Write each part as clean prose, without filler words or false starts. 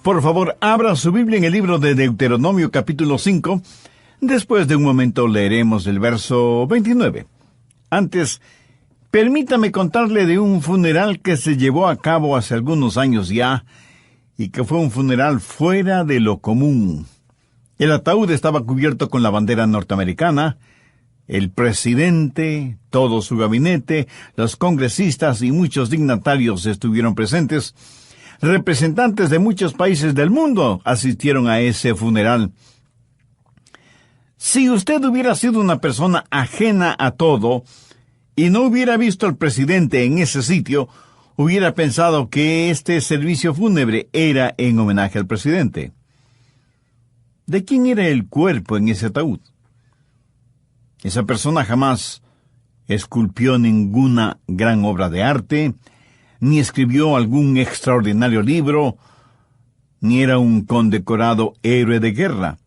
Por favor, abra su Biblia en el libro de Deuteronomio capítulo 5. Después de un momento leeremos el verso 29. Antes, permítame contarle de un funeral que se llevó a cabo hace algunos años ya, y que fue un funeral fuera de lo común. El ataúd estaba cubierto con la bandera norteamericana. El presidente, todo su gabinete, los congresistas y muchos dignatarios estuvieron presentes. Representantes de muchos países del mundo asistieron a ese funeral. Si usted hubiera sido una persona ajena a todo y no hubiera visto al presidente en ese sitio, hubiera pensado que este servicio fúnebre era en homenaje al presidente. ¿De quién era el cuerpo en ese ataúd? Esa persona jamás esculpió ninguna gran obra de arte, ni escribió algún extraordinario libro, ni era un condecorado héroe de guerra.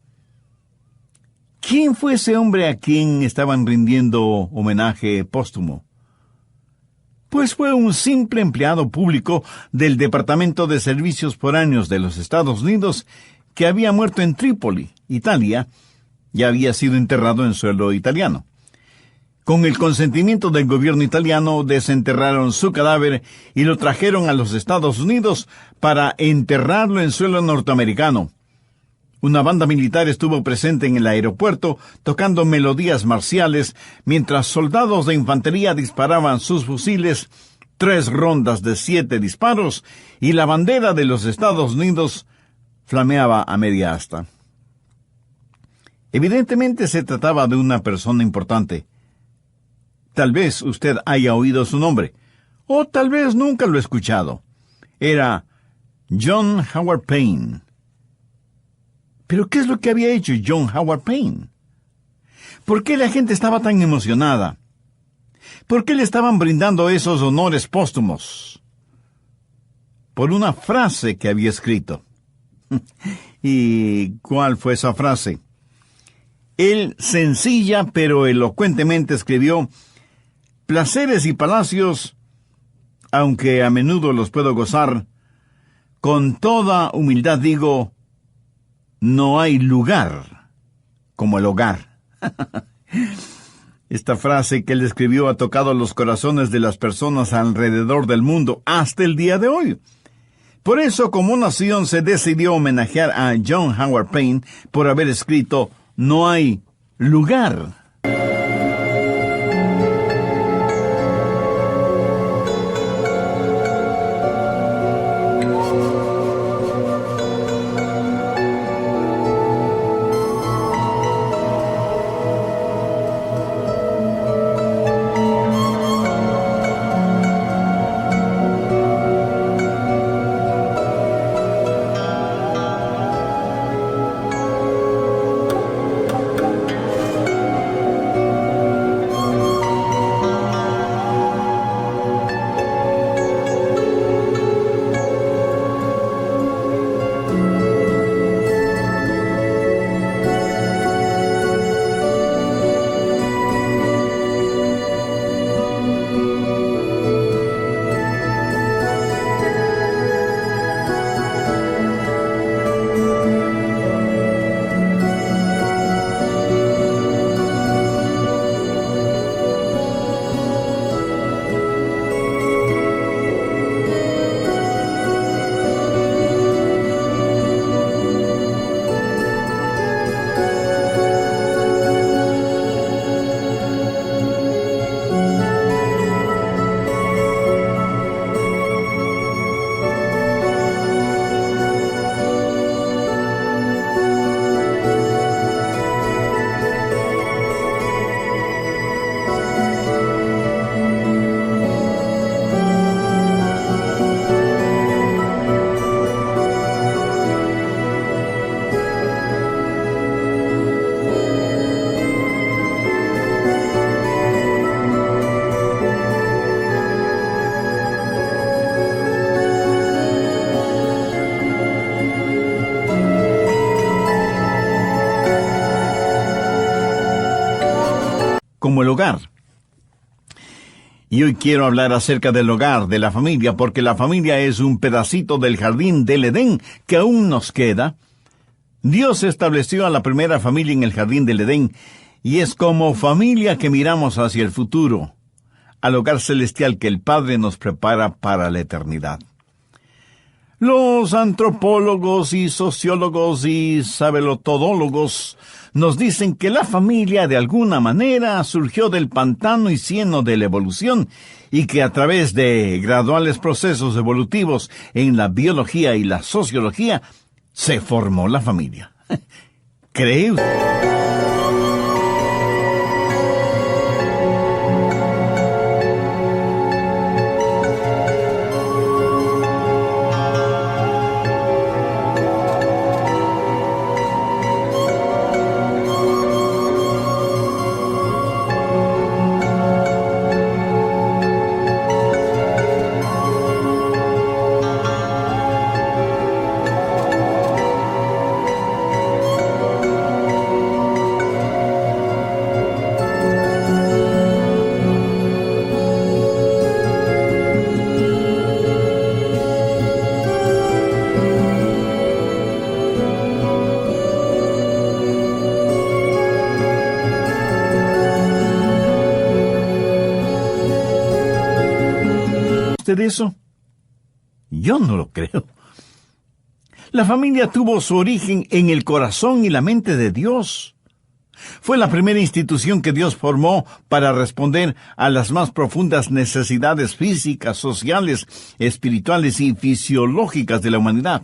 ¿Quién fue ese hombre a quien estaban rindiendo homenaje póstumo? Pues fue un simple empleado público del Departamento de Servicios Foráneos de los Estados Unidos que había muerto en Trípoli, Italia, y había sido enterrado en suelo italiano. Con el consentimiento del gobierno italiano, desenterraron su cadáver y lo trajeron a los Estados Unidos para enterrarlo en suelo norteamericano. Una banda militar estuvo presente en el aeropuerto tocando melodías marciales mientras soldados de infantería disparaban sus fusiles, 3 rondas de 7 disparos, y la bandera de los Estados Unidos flameaba a media asta. Evidentemente se trataba de una persona importante. Tal vez usted haya oído su nombre, o tal vez nunca lo ha escuchado. Era John Howard Payne. ¿Pero qué es lo que había hecho John Howard Payne? ¿Por qué la gente estaba tan emocionada? ¿Por qué le estaban brindando esos honores póstumos? Por una frase que había escrito. ¿Y cuál fue esa frase? Él sencilla pero elocuentemente escribió: placeres y palacios, aunque a menudo los puedo gozar, con toda humildad digo, no hay lugar como el hogar. Esta frase que él escribió ha tocado los corazones de las personas alrededor del mundo hasta el día de hoy. Por eso, como nación, se decidió homenajear a John Howard Payne por haber escrito no hay lugar. Como el hogar. Y hoy quiero hablar acerca del hogar, de la familia, porque la familia es un pedacito del jardín del Edén que aún nos queda. Dios estableció a la primera familia en el jardín del Edén, y es como familia que miramos hacia el futuro, al hogar celestial que el Padre nos prepara para la eternidad. Los antropólogos y sociólogos y sabelotodólogos nos dicen que la familia de alguna manera surgió del pantano y cieno de la evolución y que a través de graduales procesos evolutivos en la biología y la sociología se formó la familia. ¿Cree usted? De eso? Yo no lo creo. La familia tuvo su origen en el corazón y la mente de Dios. Fue la primera institución que Dios formó para responder a las más profundas necesidades físicas, sociales, espirituales y fisiológicas de la humanidad.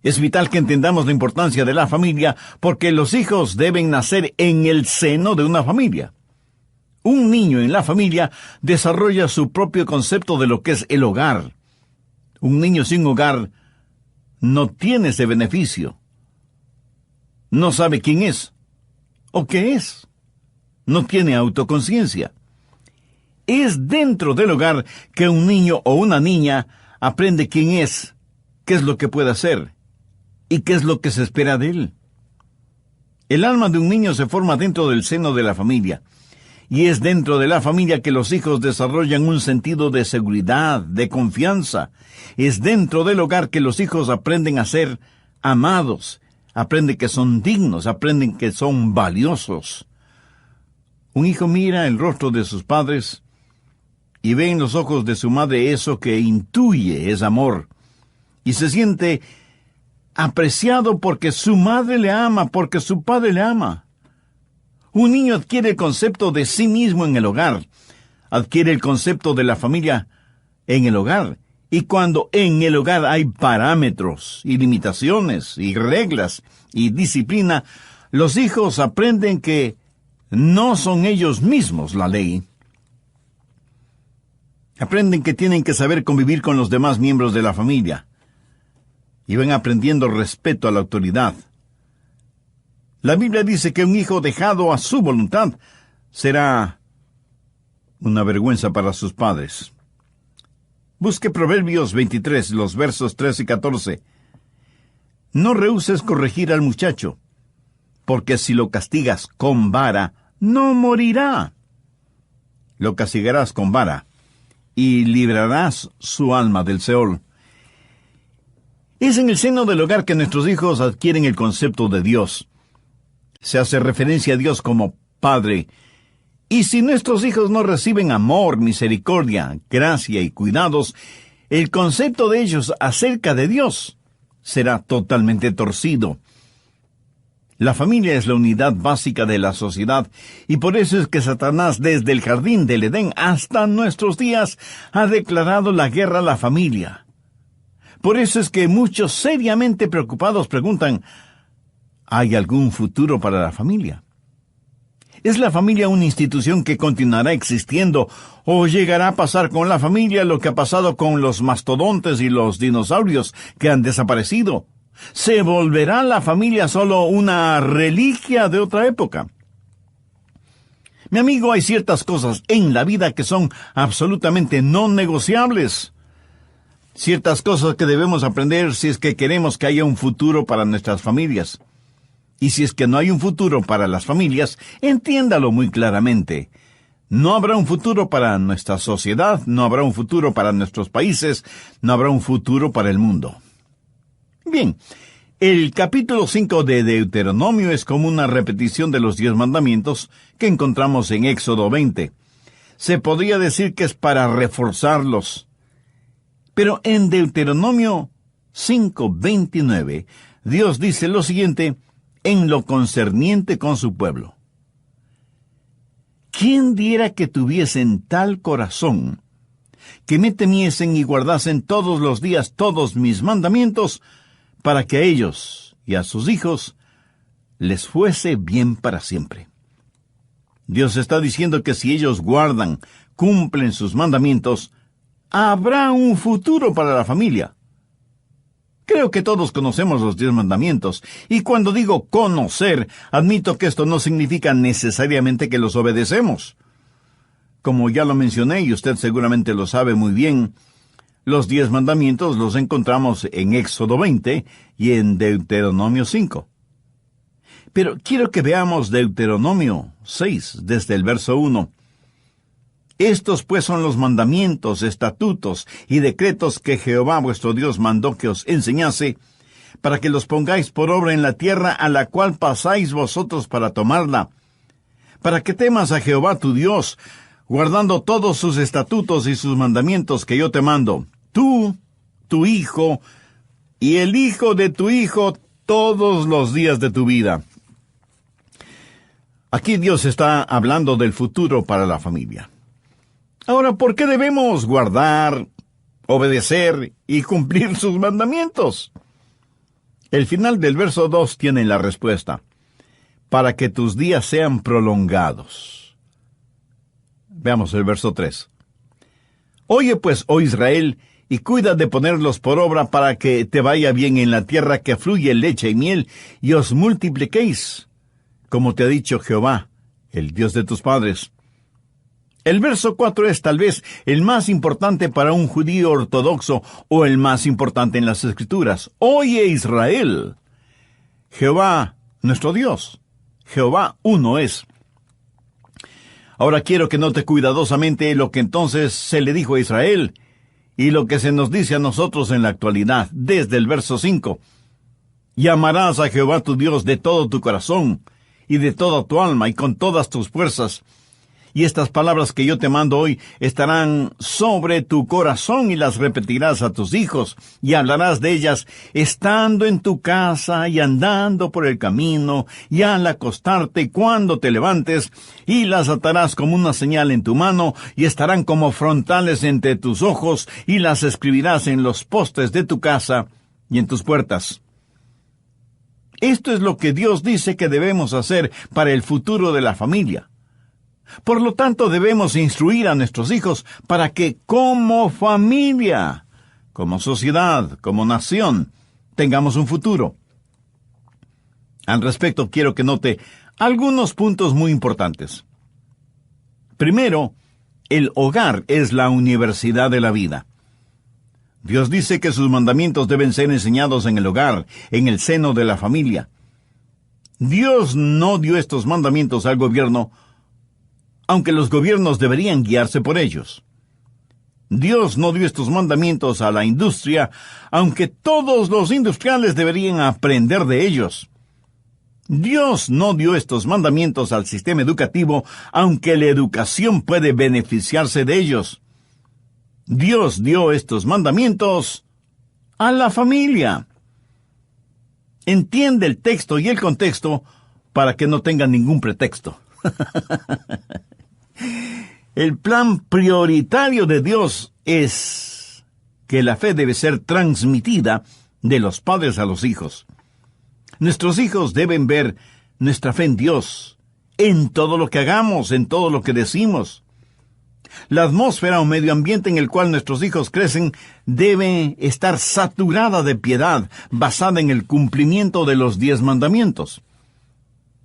Es vital que entendamos la importancia de la familia porque los hijos deben nacer en el seno de una familia. Un niño en la familia desarrolla su propio concepto de lo que es el hogar. Un niño sin hogar no tiene ese beneficio. No sabe quién es o qué es. No tiene autoconciencia. Es dentro del hogar que un niño o una niña aprende quién es, qué es lo que puede hacer y qué es lo que se espera de él. El alma de un niño se forma dentro del seno de la familia. Y es dentro de la familia que los hijos desarrollan un sentido de seguridad, de confianza. Es dentro del hogar que los hijos aprenden a ser amados, aprenden que son dignos, aprenden que son valiosos. Un hijo mira el rostro de sus padres y ve en los ojos de su madre eso que intuye es amor. Y se siente apreciado porque su madre le ama, porque su padre le ama. Un niño adquiere el concepto de sí mismo en el hogar, adquiere el concepto de la familia en el hogar, y cuando en el hogar hay parámetros y limitaciones y reglas y disciplina, los hijos aprenden que no son ellos mismos la ley. Aprenden que tienen que saber convivir con los demás miembros de la familia, y van aprendiendo respeto a la autoridad. La Biblia dice que un hijo dejado a su voluntad será una vergüenza para sus padres. Busque Proverbios 23, los versos 13 y 14. No rehuses corregir al muchacho, porque si lo castigas con vara, no morirá. Lo castigarás con vara, y librarás su alma del Seol. Es en el seno del hogar que nuestros hijos adquieren el concepto de Dios. Se hace referencia a Dios como Padre. Y si nuestros hijos no reciben amor, misericordia, gracia y cuidados, el concepto de ellos acerca de Dios será totalmente torcido. La familia es la unidad básica de la sociedad, y por eso es que Satanás desde el jardín del Edén hasta nuestros días ha declarado la guerra a la familia. Por eso es que muchos seriamente preocupados preguntan, ¿hay algún futuro para la familia? ¿Es la familia una institución que continuará existiendo o llegará a pasar con la familia lo que ha pasado con los mastodontes y los dinosaurios que han desaparecido? ¿Se volverá la familia solo una reliquia de otra época? Mi amigo, hay ciertas cosas en la vida que son absolutamente no negociables. Ciertas cosas que debemos aprender si es que queremos que haya un futuro para nuestras familias. Y si es que no hay un futuro para las familias, entiéndalo muy claramente. no habrá un futuro para nuestra sociedad, no habrá un futuro para nuestros países, no habrá un futuro para el mundo. Bien, el capítulo 5 de Deuteronomio es como una repetición de los 10 mandamientos que encontramos en Éxodo 20. Se podría decir que es para reforzarlos. Pero en Deuteronomio 5:29, Dios dice lo siguiente en lo concerniente con su pueblo. ¿Quién diera que tuviesen tal corazón, que me temiesen y guardasen todos los días todos mis mandamientos, para que a ellos y a sus hijos les fuese bien para siempre? Dios está diciendo que si ellos guardan, cumplen sus mandamientos, habrá un futuro para la familia. Creo que todos conocemos los 10 mandamientos, y cuando digo conocer, admito que esto no significa necesariamente que los obedecemos. Como ya lo mencioné, y usted seguramente lo sabe muy bien, los 10 mandamientos los encontramos en Éxodo 20 y en Deuteronomio 5. Pero quiero que veamos Deuteronomio 6, desde el verso 1. Estos pues son los mandamientos, estatutos y decretos que Jehová vuestro Dios mandó que os enseñase, para que los pongáis por obra en la tierra a la cual pasáis vosotros para tomarla, para que temas a Jehová tu Dios, guardando todos sus estatutos y sus mandamientos que yo te mando, tú, tu hijo, y el hijo de tu hijo, todos los días de tu vida. Aquí Dios está hablando del futuro para la familia. Ahora, ¿por qué debemos guardar, obedecer y cumplir sus mandamientos? El final del verso 2 tiene la respuesta. Para que tus días sean prolongados. Veamos el verso 3. Oye pues, oh Israel, y cuida de ponerlos por obra para que te vaya bien en la tierra que fluye leche y miel, y os multipliquéis, como te ha dicho Jehová, el Dios de tus padres. El verso 4 es tal vez el más importante para un judío ortodoxo o el más importante en las Escrituras. Oye Israel, Jehová, nuestro Dios, Jehová uno es. Ahora quiero que note cuidadosamente lo que entonces se le dijo a Israel y lo que se nos dice a nosotros en la actualidad, desde el verso 5. Y amarás a Jehová tu Dios de todo tu corazón y de toda tu alma y con todas tus fuerzas. Y estas palabras que yo te mando hoy estarán sobre tu corazón y las repetirás a tus hijos y hablarás de ellas estando en tu casa y andando por el camino y al acostarte y cuando te levantes, y las atarás como una señal en tu mano y estarán como frontales entre tus ojos y las escribirás en los postes de tu casa y en tus puertas. Esto es lo que Dios dice que debemos hacer para el futuro de la familia. Por lo tanto, debemos instruir a nuestros hijos para que como familia, como sociedad, como nación, tengamos un futuro. Al respecto, quiero que note algunos puntos muy importantes. Primero, el hogar es la universidad de la vida. Dios dice que sus mandamientos deben ser enseñados en el hogar, en el seno de la familia. Dios no dio estos mandamientos al gobierno, aunque los gobiernos deberían guiarse por ellos. Dios no dio estos mandamientos a la industria, aunque todos los industriales deberían aprender de ellos. Dios no dio estos mandamientos al sistema educativo, aunque la educación puede beneficiarse de ellos. Dios dio estos mandamientos a la familia. Entiende el texto y el contexto para que no tenga ningún pretexto. El plan prioritario de Dios es que la fe debe ser transmitida de los padres a los hijos. Nuestros hijos deben ver nuestra fe en Dios, en todo lo que hagamos, en todo lo que decimos. La atmósfera o medio ambiente en el cual nuestros hijos crecen debe estar saturada de piedad, basada en el cumplimiento de los 10 mandamientos.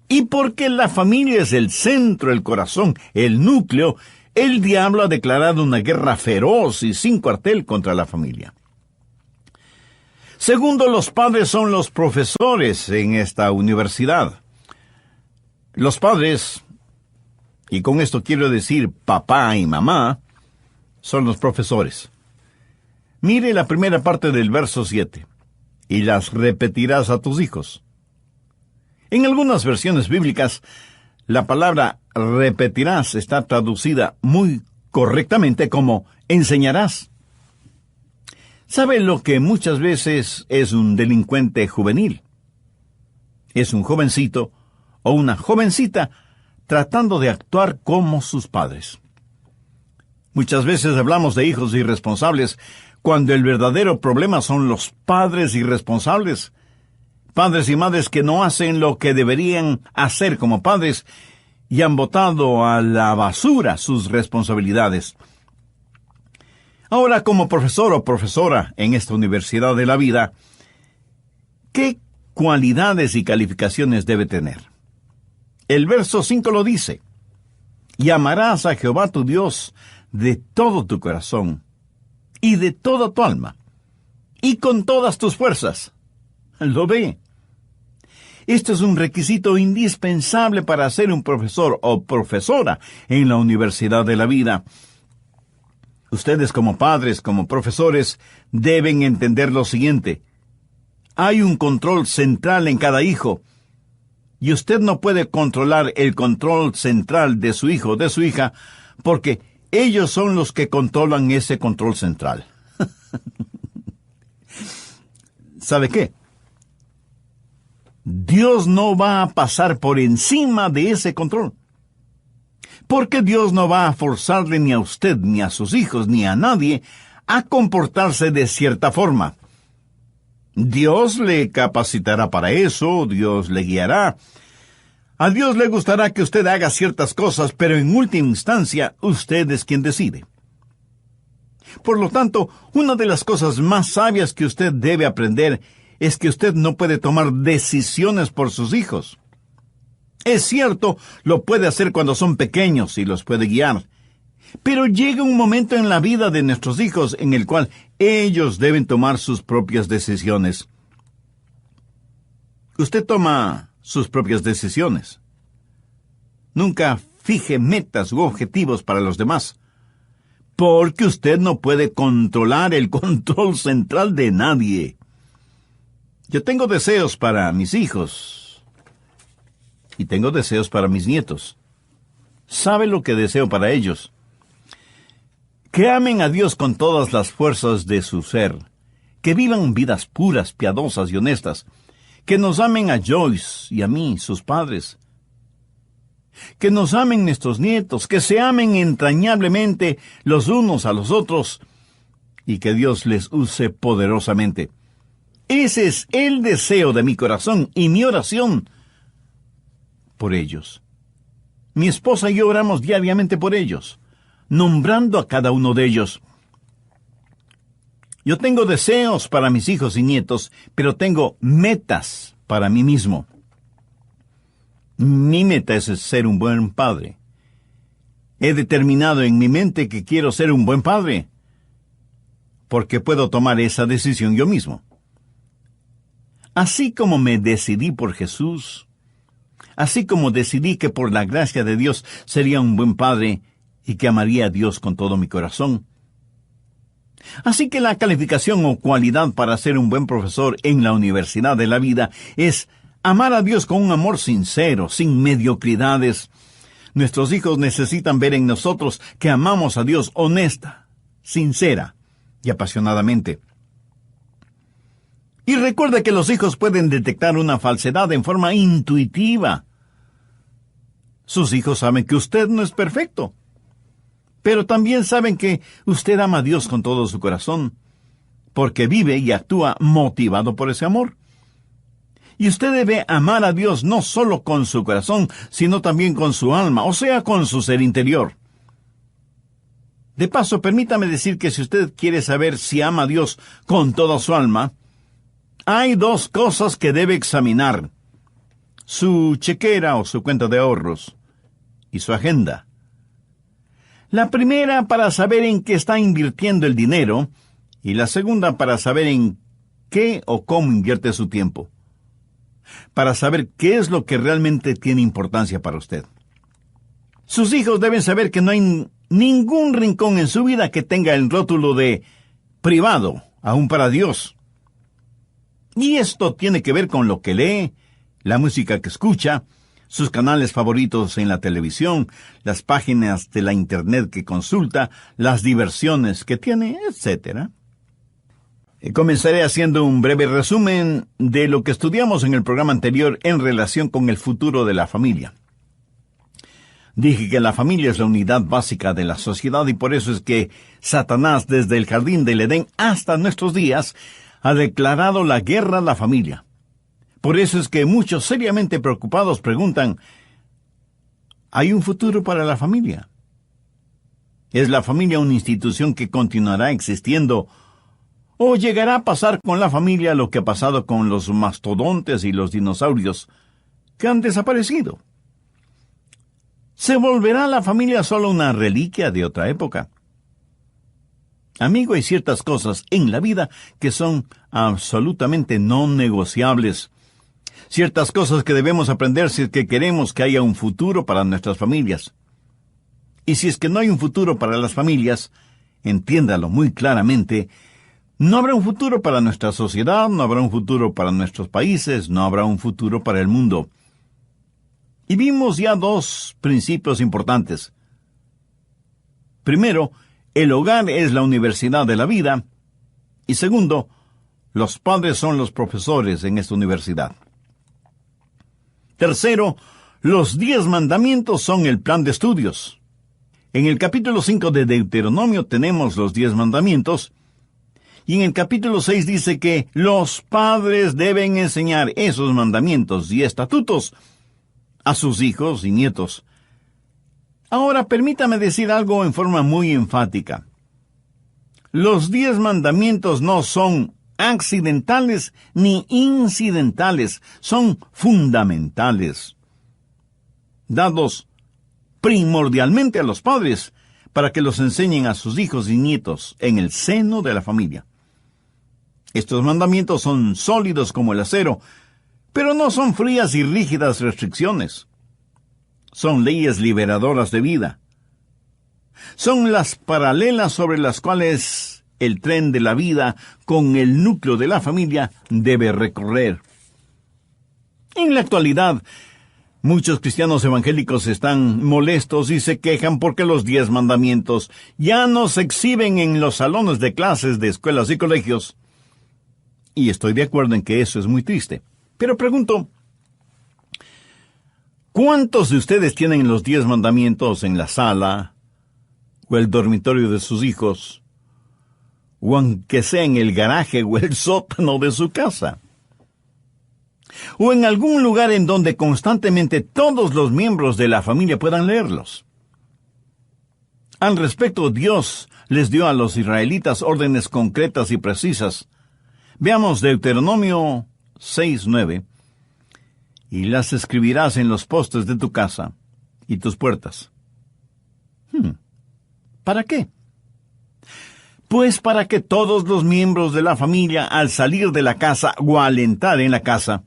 Y porque la familia es el centro, el corazón, el núcleo, el diablo ha declarado una guerra feroz y sin cuartel contra la familia. Segundo, los padres son los profesores en esta universidad. Los padres y con esto quiero decir papá y mamá, son los profesores. Mire la primera parte del verso 7. Y las repetirás a tus hijos. En algunas versiones bíblicas, la palabra repetirás está traducida muy correctamente como enseñarás. ¿Sabe lo que muchas veces es un delincuente juvenil? Es un jovencito o una jovencita tratando de actuar como sus padres. Muchas veces hablamos de hijos irresponsables cuando el verdadero problema son los padres irresponsables. Padres y madres que no hacen lo que deberían hacer como padres y han botado a la basura sus responsabilidades. Ahora, como profesor o profesora en esta universidad de la vida, ¿qué cualidades y calificaciones debe tener? El verso 5 lo dice: y amarás a Jehová tu Dios de todo tu corazón, y de toda tu alma, y con todas tus fuerzas. ¿Lo ve? Esto es un requisito indispensable para ser un profesor o profesora en la universidad de la vida. Ustedes como padres, como profesores, deben entender lo siguiente: hay un control central en cada hijo, y usted no puede controlar el control central de su hijo o de su hija, porque ellos son los que controlan ese control central. ¿Sabe qué? Dios no va a pasar por encima de ese control. Porque Dios no va a forzarle ni a usted, ni a sus hijos, ni a nadie a comportarse de cierta forma. Dios le capacitará para eso, Dios le guiará. A Dios le gustará que usted haga ciertas cosas, pero en última instancia, usted es quien decide. Por lo tanto, una de las cosas más sabias que usted debe aprender es que usted no puede tomar decisiones por sus hijos. Es cierto, lo puede hacer cuando son pequeños y los puede guiar. Pero llega un momento en la vida de nuestros hijos en el cual ellos deben tomar sus propias decisiones. Usted toma sus propias decisiones. Nunca fije metas u objetivos para los demás, porque usted no puede controlar el control central de nadie. Yo tengo deseos para mis hijos y tengo deseos para mis nietos. ¿Sabe lo que deseo para ellos? Que amen a Dios con todas las fuerzas de su ser, que vivan vidas puras, piadosas y honestas, que nos amen a Joyce y a mí, sus padres, que nos amen nuestros nietos, que se amen entrañablemente los unos a los otros, y que Dios les use poderosamente. Ese es el deseo de mi corazón y mi oración por ellos. Mi esposa y yo oramos diariamente por ellos, nombrando a cada uno de ellos. Yo tengo deseos para mis hijos y nietos, pero tengo metas para mí mismo. Mi meta es ser un buen padre. He determinado en mi mente que quiero ser un buen padre, porque puedo tomar esa decisión yo mismo. Así como me decidí por Jesús, así como decidí que por la gracia de Dios sería un buen padre y que amaría a Dios con todo mi corazón. Así que la calificación o cualidad para ser un buen profesor en la universidad de la vida es amar a Dios con un amor sincero, sin mediocridades. Nuestros hijos necesitan ver en nosotros que amamos a Dios honesta, sincera y apasionadamente. Y recuerde que los hijos pueden detectar una falsedad en forma intuitiva. Sus hijos saben que usted no es perfecto, pero también saben que usted ama a Dios con todo su corazón, porque vive y actúa motivado por ese amor. Y usted debe amar a Dios no solo con su corazón, sino también con su alma, o sea, con su ser interior. De paso, permítame decir que si usted quiere saber si ama a Dios con toda su alma, hay dos cosas que debe examinar: su chequera o su cuenta de ahorros y su agenda. La primera para saber en qué está invirtiendo el dinero, y la segunda para saber en qué o cómo invierte su tiempo, para saber qué es lo que realmente tiene importancia para usted. Sus hijos deben saber que no hay ningún rincón en su vida que tenga el rótulo de privado, aún para Dios. Y esto tiene que ver con lo que lee, la música que escucha, sus canales favoritos en la televisión, las páginas de la Internet que consulta, las diversiones que tiene, etc. Comenzaré haciendo un breve resumen de lo que estudiamos en el programa anterior en relación con el futuro de la familia. Dije que la familia es la unidad básica de la sociedad y por eso es que Satanás, desde el jardín del Edén hasta nuestros días, ha declarado la guerra a la familia. Por eso es que muchos seriamente preocupados preguntan, ¿hay un futuro para la familia? ¿Es la familia una institución que continuará existiendo o llegará a pasar con la familia lo que ha pasado con los mastodontes y los dinosaurios que han desaparecido? ¿Se volverá la familia solo una reliquia de otra época? Amigo, hay ciertas cosas en la vida que son absolutamente no negociables. Ciertas cosas que debemos aprender si es que queremos que haya un futuro para nuestras familias. Y si es que no hay un futuro para las familias, entiéndalo muy claramente, no habrá un futuro para nuestra sociedad, no habrá un futuro para nuestros países, no habrá un futuro para el mundo. Y vimos ya dos principios importantes. Primero, el hogar es la universidad de la vida. Y segundo, los padres son los profesores en esta universidad. Tercero, los 10 mandamientos son el plan de estudios. En el capítulo 5 de Deuteronomio tenemos los 10 mandamientos. Y en el capítulo 6 dice que los padres deben enseñar esos mandamientos y estatutos a sus hijos y nietos. Ahora permítame decir algo en forma muy enfática. Los 10 mandamientos no son accidentales ni incidentales, son fundamentales, dados primordialmente a los padres para que los enseñen a sus hijos y nietos en el seno de la familia. Estos mandamientos son sólidos como el acero, pero no son frías y rígidas restricciones. Son leyes liberadoras de vida. Son las paralelas sobre las cuales el tren de la vida con el núcleo de la familia debe recorrer. En la actualidad, muchos cristianos evangélicos están molestos y se quejan porque los 10 mandamientos ya no se exhiben en los salones de clases de escuelas y colegios. Y estoy de acuerdo en que eso es muy triste. Pero pregunto, ¿cuántos de ustedes tienen los 10 mandamientos en la sala o el dormitorio de sus hijos, o aunque sea en el garaje o el sótano de su casa? O en algún lugar en donde constantemente todos los miembros de la familia puedan leerlos. Al respecto, Dios les dio a los israelitas órdenes concretas y precisas. Veamos Deuteronomio 6:9. Y las escribirás en los postes de tu casa y tus puertas. ¿Para qué? Pues para que todos los miembros de la familia, al salir de la casa o al entrar en la casa,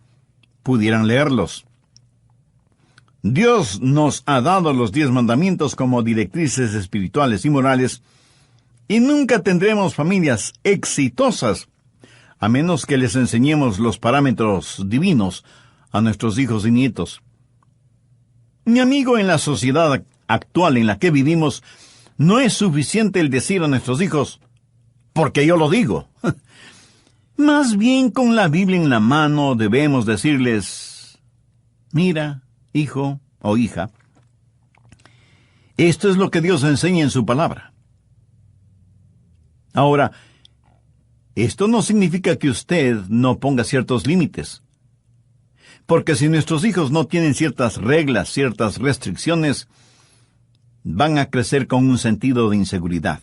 pudieran leerlos. Dios nos ha dado los 10 mandamientos como directrices espirituales y morales, y nunca tendremos familias exitosas a menos que les enseñemos los parámetros divinos a nuestros hijos y nietos. Mi amigo, en la sociedad actual en la que vivimos, no es suficiente el decir a nuestros hijos, porque yo lo digo. Más bien, con la Biblia en la mano, debemos decirles, mira, hijo o hija, esto es lo que Dios enseña en su palabra. Ahora, esto no significa que usted no ponga ciertos límites. Porque si nuestros hijos no tienen ciertas reglas, ciertas restricciones, van a crecer con un sentido de inseguridad.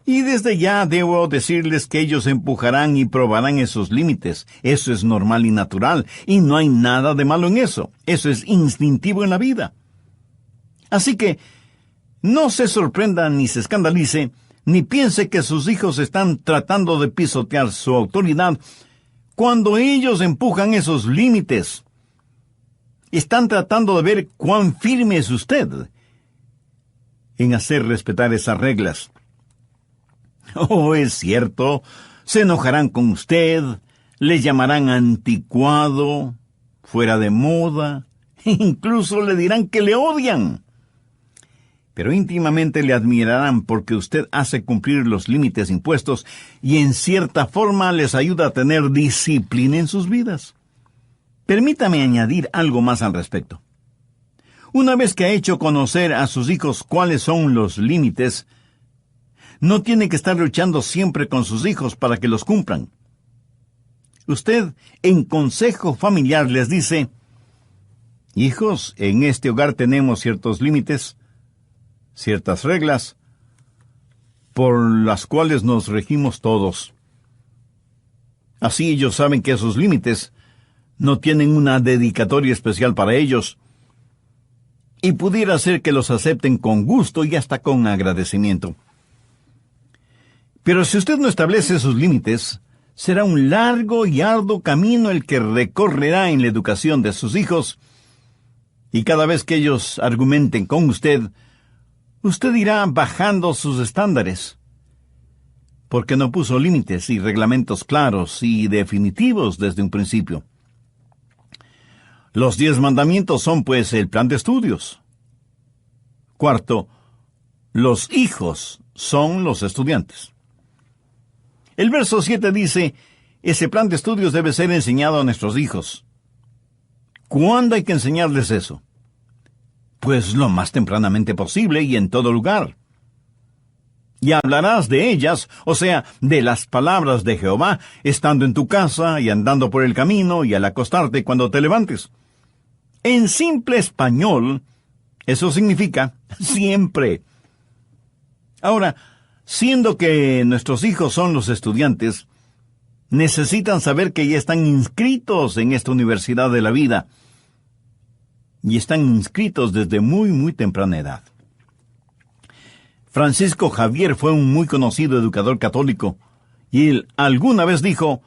Y desde ya debo decirles que ellos empujarán y probarán esos límites. Eso es normal y natural, y no hay nada de malo en eso. Eso es instintivo en la vida. Así que, no se sorprenda ni se escandalice, ni piense que sus hijos están tratando de pisotear su autoridad cuando ellos empujan esos límites. Están tratando de ver cuán firme es usted en hacer respetar esas reglas. Oh, es cierto, se enojarán con usted, le llamarán anticuado, fuera de moda, incluso le dirán que le odian. Pero íntimamente le admirarán porque usted hace cumplir los límites impuestos y en cierta forma les ayuda a tener disciplina en sus vidas. Permítame añadir algo más al respecto. Una vez que ha hecho conocer a sus hijos cuáles son los límites, no tiene que estar luchando siempre con sus hijos para que los cumplan. Usted, en consejo familiar, les dice: hijos, en este hogar tenemos ciertos límites, ciertas reglas, por las cuales nos regimos todos. Así ellos saben que esos límites no tienen una dedicatoria especial para ellos, y pudiera ser que los acepten con gusto y hasta con agradecimiento. Pero si usted no establece sus límites, será un largo y arduo camino el que recorrerá en la educación de sus hijos, y cada vez que ellos argumenten con usted irá bajando sus estándares, porque no puso límites y reglamentos claros y definitivos desde un principio. Los 10 mandamientos son, pues, el plan de estudios. Cuarto, los hijos son los estudiantes. El verso 7 dice: ese plan de estudios debe ser enseñado a nuestros hijos. ¿Cuándo hay que enseñarles eso? Pues lo más tempranamente posible y en todo lugar. Y hablarás de ellas, o sea, de las palabras de Jehová, estando en tu casa y andando por el camino y al acostarte cuando te levantes. En simple español, eso significa siempre. Ahora, siendo que nuestros hijos son los estudiantes, necesitan saber que ya están inscritos en esta universidad de la vida. Y están inscritos desde muy, muy temprana edad. Francisco Javier fue un muy conocido educador católico, y él alguna vez dijo: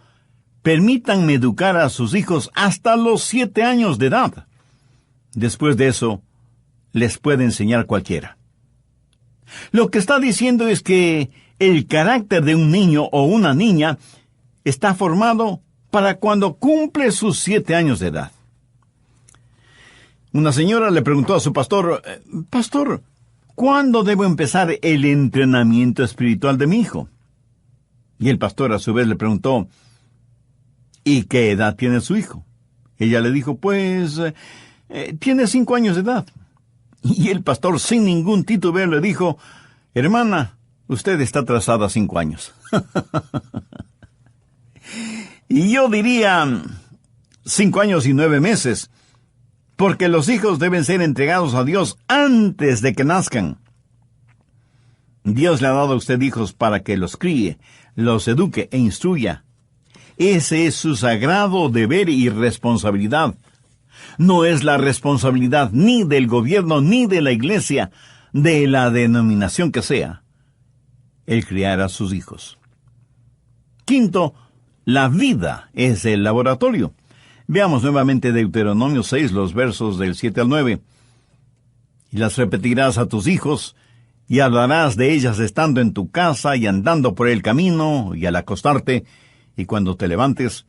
permítanme educar a sus hijos hasta los 7 años de edad. Después de eso, les puede enseñar cualquiera. Lo que está diciendo es que el carácter de un niño o una niña está formado para cuando cumple sus 7 años de edad. Una señora le preguntó a su pastor: Pastor, ¿cuándo debo empezar el entrenamiento espiritual de mi hijo? Y el pastor a su vez le preguntó: ¿y qué edad tiene su hijo? Ella le dijo: pues, tiene 5 años de edad. Y el pastor, sin ningún titubeo, le dijo: hermana, usted está atrasada 5 años. Y yo diría 5 años y 9 meses, porque los hijos deben ser entregados a Dios antes de que nazcan. Dios le ha dado a usted hijos para que los críe, los eduque e instruya. Ese es su sagrado deber y responsabilidad. No es la responsabilidad ni del gobierno ni de la iglesia, de la denominación que sea, el criar a sus hijos. Quinto, la vida es el laboratorio. Veamos nuevamente Deuteronomio 6, los versos del 7 al 9. Y las repetirás a tus hijos, y hablarás de ellas estando en tu casa y andando por el camino, y al acostarte, y cuando te levantes,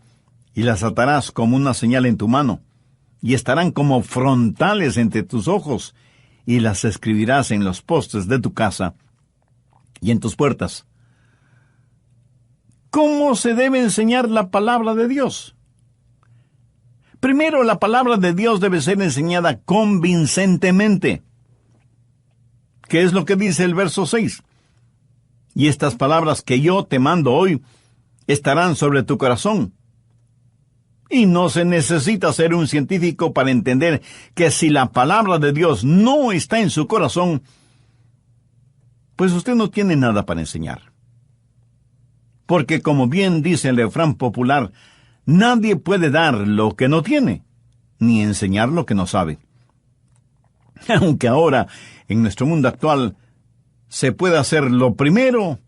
y las atarás como una señal en tu mano, y estarán como frontales entre tus ojos, y las escribirás en los postes de tu casa y en tus puertas. ¿Cómo se debe enseñar la palabra de Dios? Primero, la palabra de Dios debe ser enseñada convincentemente. ¿Qué es lo que dice el verso 6? Y estas palabras que yo te mando hoy estarán sobre tu corazón. Y no se necesita ser un científico para entender que si la palabra de Dios no está en su corazón, pues usted no tiene nada para enseñar. Porque como bien dice el refrán popular, nadie puede dar lo que no tiene, ni enseñar lo que no sabe. Aunque ahora, en nuestro mundo actual, se puede hacer lo primero,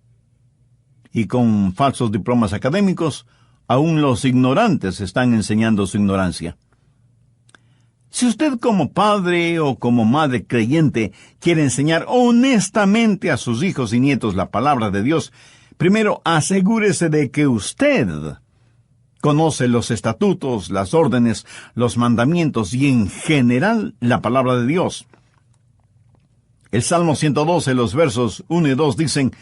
y con falsos diplomas académicos, aún los ignorantes están enseñando su ignorancia. Si usted como padre o como madre creyente quiere enseñar honestamente a sus hijos y nietos la palabra de Dios, primero asegúrese de que usted conoce los estatutos, las órdenes, los mandamientos y en general la palabra de Dios. El Salmo 112, los versos 1 y 2 dicen: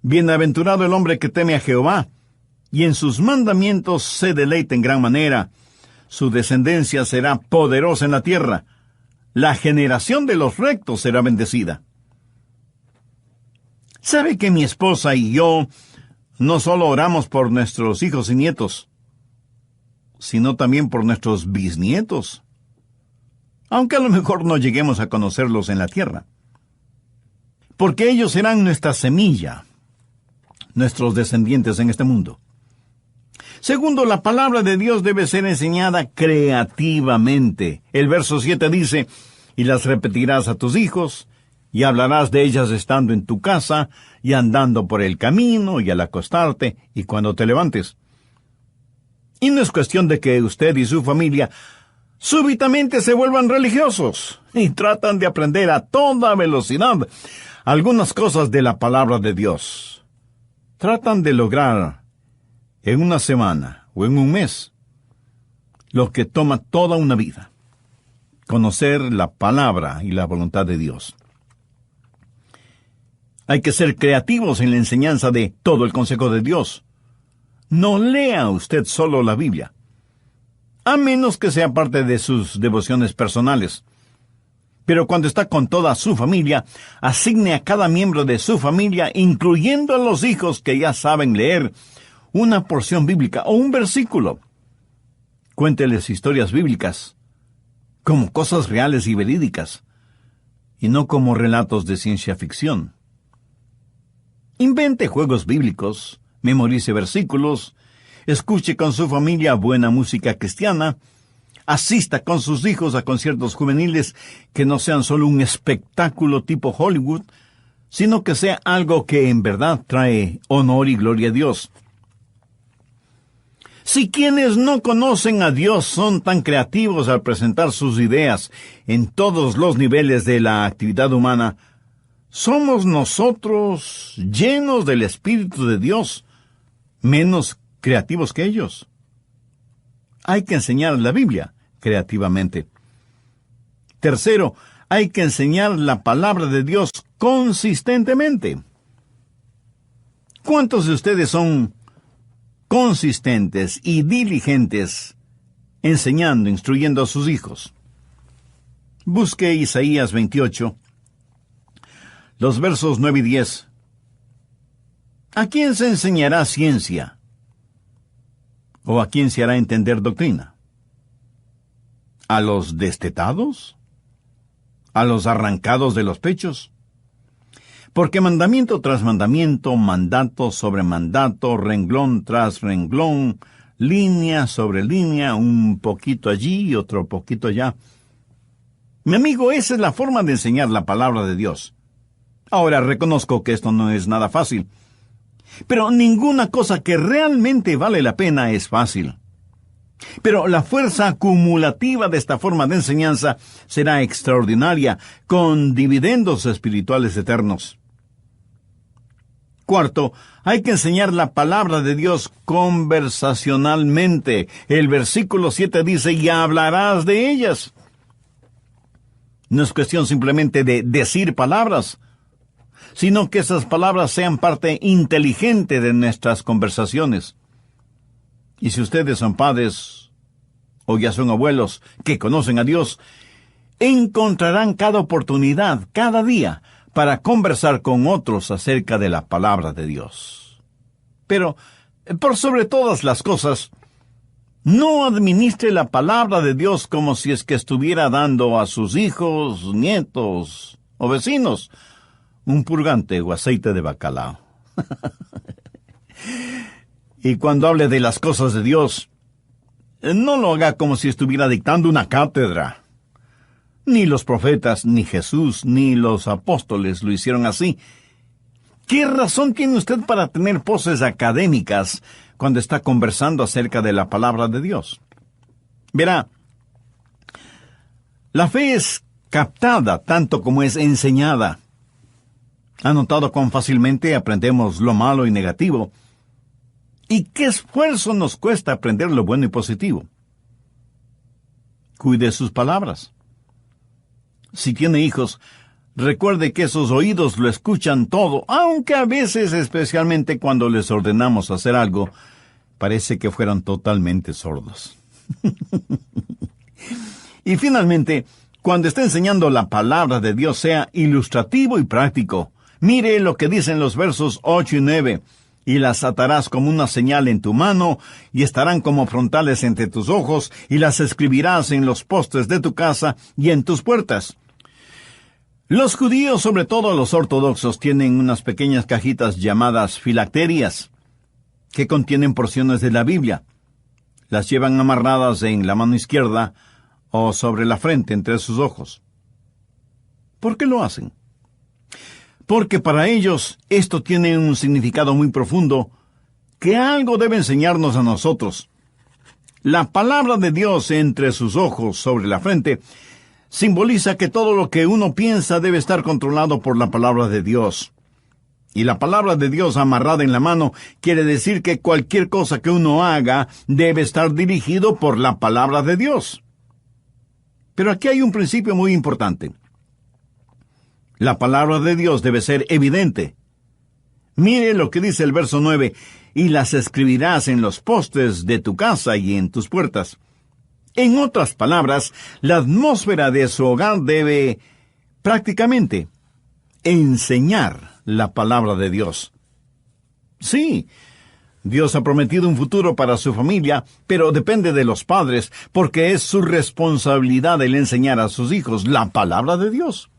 Bienaventurado el hombre que teme a Jehová, y en sus mandamientos se deleita en gran manera. Su descendencia será poderosa en la tierra. La generación de los rectos será bendecida. ¿Sabe que mi esposa y yo no solo oramos por nuestros hijos y nietos, sino también por nuestros bisnietos? Aunque a lo mejor no lleguemos a conocerlos en la tierra. Porque ellos serán nuestra semilla, nuestros descendientes en este mundo. Segundo, la palabra de Dios debe ser enseñada creativamente. El verso 7 dice: y las repetirás a tus hijos, y hablarás de ellas estando en tu casa, y andando por el camino, y al acostarte, y cuando te levantes. Y no es cuestión de que usted y su familia súbitamente se vuelvan religiosos, y tratan de aprender a toda velocidad algunas cosas de la palabra de Dios. Tratan de lograr en una semana o en un mes lo que toma toda una vida: conocer la palabra y la voluntad de Dios. Hay que ser creativos en la enseñanza de todo el consejo de Dios. No lea usted solo la Biblia, a menos que sea parte de sus devociones personales. Pero cuando está con toda su familia, asigne a cada miembro de su familia, incluyendo a los hijos que ya saben leer, una porción bíblica o un versículo. Cuénteles historias bíblicas, como cosas reales y verídicas, y no como relatos de ciencia ficción. Invente juegos bíblicos, memorice versículos, escuche con su familia buena música cristiana, asista con sus hijos a conciertos juveniles que no sean solo un espectáculo tipo Hollywood, sino que sea algo que en verdad trae honor y gloria a Dios. Si quienes no conocen a Dios son tan creativos al presentar sus ideas en todos los niveles de la actividad humana, ¿somos nosotros, llenos del Espíritu de Dios, menos creativos que ellos? Hay que enseñar la Biblia creativamente. Tercero, hay que enseñar la palabra de Dios consistentemente. ¿Cuántos de ustedes son consistentes y diligentes enseñando, instruyendo a sus hijos? Busque Isaías 28, los versos 9 y 10. ¿A quién se enseñará ciencia? ¿O a quién se hará entender doctrina? ¿A los destetados? ¿A los arrancados de los pechos? Porque mandamiento tras mandamiento, mandato sobre mandato, renglón tras renglón, línea sobre línea, un poquito allí y otro poquito allá. Mi amigo, esa es la forma de enseñar la palabra de Dios. Ahora, reconozco que esto no es nada fácil. Pero ninguna cosa que realmente vale la pena es fácil. Pero la fuerza acumulativa de esta forma de enseñanza será extraordinaria, con dividendos espirituales eternos. Cuarto, hay que enseñar la palabra de Dios conversacionalmente. El versículo 7 dice: y hablarás de ellas. No es cuestión simplemente de decir palabras, sino que esas palabras sean parte inteligente de nuestras conversaciones. Y si ustedes son padres o ya son abuelos que conocen a Dios, encontrarán cada oportunidad, cada día, para conversar con otros acerca de la palabra de Dios. Pero, por sobre todas las cosas, no administre la palabra de Dios como si es que estuviera dando a sus hijos, nietos o vecinos un purgante o aceite de bacalao. Y cuando hable de las cosas de Dios, no lo haga como si estuviera dictando una cátedra. Ni los profetas, ni Jesús, ni los apóstoles lo hicieron así. ¿Qué razón tiene usted para tener poses académicas cuando está conversando acerca de la palabra de Dios? Verá, La fe es captada tanto como es enseñada. ¿Ha notado cuán fácilmente aprendemos lo malo y negativo? ¿Y qué esfuerzo nos cuesta aprender lo bueno y positivo? Cuide sus palabras. Si tiene hijos, recuerde que esos oídos lo escuchan todo, aunque a veces, especialmente cuando les ordenamos hacer algo, parece que fueran totalmente sordos. Y finalmente, cuando esté enseñando la palabra de Dios, sea ilustrativo y práctico. Mire lo que dicen los versos 8 y 9. Y las atarás como una señal en tu mano, y estarán como frontales entre tus ojos, y las escribirás en los postes de tu casa y en tus puertas. Los judíos, sobre todo los ortodoxos, tienen unas pequeñas cajitas llamadas filacterias, que contienen porciones de la Biblia. Las llevan amarradas en la mano izquierda o sobre la frente entre sus ojos. ¿Por qué lo hacen? Porque para ellos esto tiene un significado muy profundo que algo debe enseñarnos a nosotros. La palabra de Dios entre sus ojos sobre la frente simboliza que todo lo que uno piensa debe estar controlado por la palabra de Dios. Y la palabra de Dios amarrada en la mano quiere decir que cualquier cosa que uno haga debe estar dirigido por la palabra de Dios. Pero aquí hay un principio muy importante. La palabra de Dios debe ser evidente. Mire lo que dice el verso 9, y las escribirás en los postes de tu casa y en tus puertas. En otras palabras, la atmósfera de su hogar debe, prácticamente, enseñar la palabra de Dios. Sí, Dios ha prometido un futuro para su familia, pero depende de los padres, porque es su responsabilidad el enseñar a sus hijos la palabra de Dios.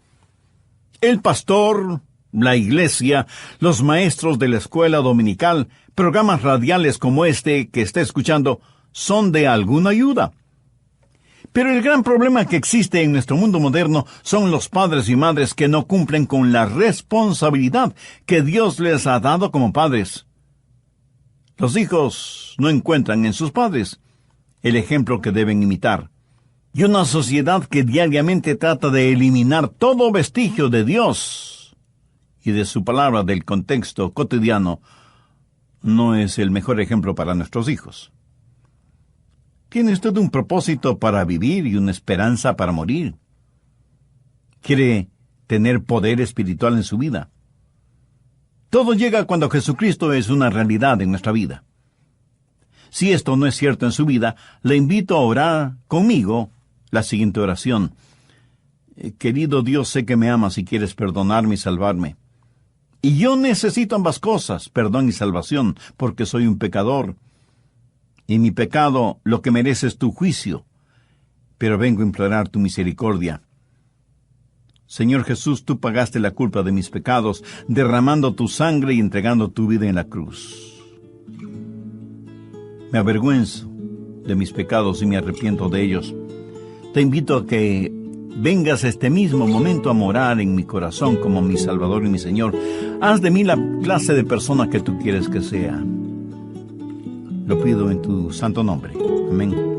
El pastor, la iglesia, los maestros de la escuela dominical, programas radiales como este que está escuchando, son de alguna ayuda. Pero el gran problema que existe en nuestro mundo moderno son los padres y madres que no cumplen con la responsabilidad que Dios les ha dado como padres. Los hijos no encuentran en sus padres el ejemplo que deben imitar. Y una sociedad que diariamente trata de eliminar todo vestigio de Dios y de su palabra del contexto cotidiano no es el mejor ejemplo para nuestros hijos. ¿Tiene usted un propósito para vivir y una esperanza para morir? ¿Quiere tener poder espiritual en su vida? Todo llega cuando Jesucristo es una realidad en nuestra vida. Si esto no es cierto en su vida, le invito a orar conmigo la siguiente oración. Querido Dios, sé que me amas y quieres perdonarme y salvarme. Y yo necesito ambas cosas, perdón y salvación, porque soy un pecador. Y mi pecado lo que merece es tu juicio, pero vengo a implorar tu misericordia. Señor Jesús, tú pagaste la culpa de mis pecados, derramando tu sangre y entregando tu vida en la cruz. Me avergüenzo de mis pecados y me arrepiento de ellos. Te invito a que vengas este mismo momento a morar en mi corazón como mi Salvador y mi Señor. Haz de mí la clase de persona que tú quieres que sea. Lo pido en tu santo nombre. Amén.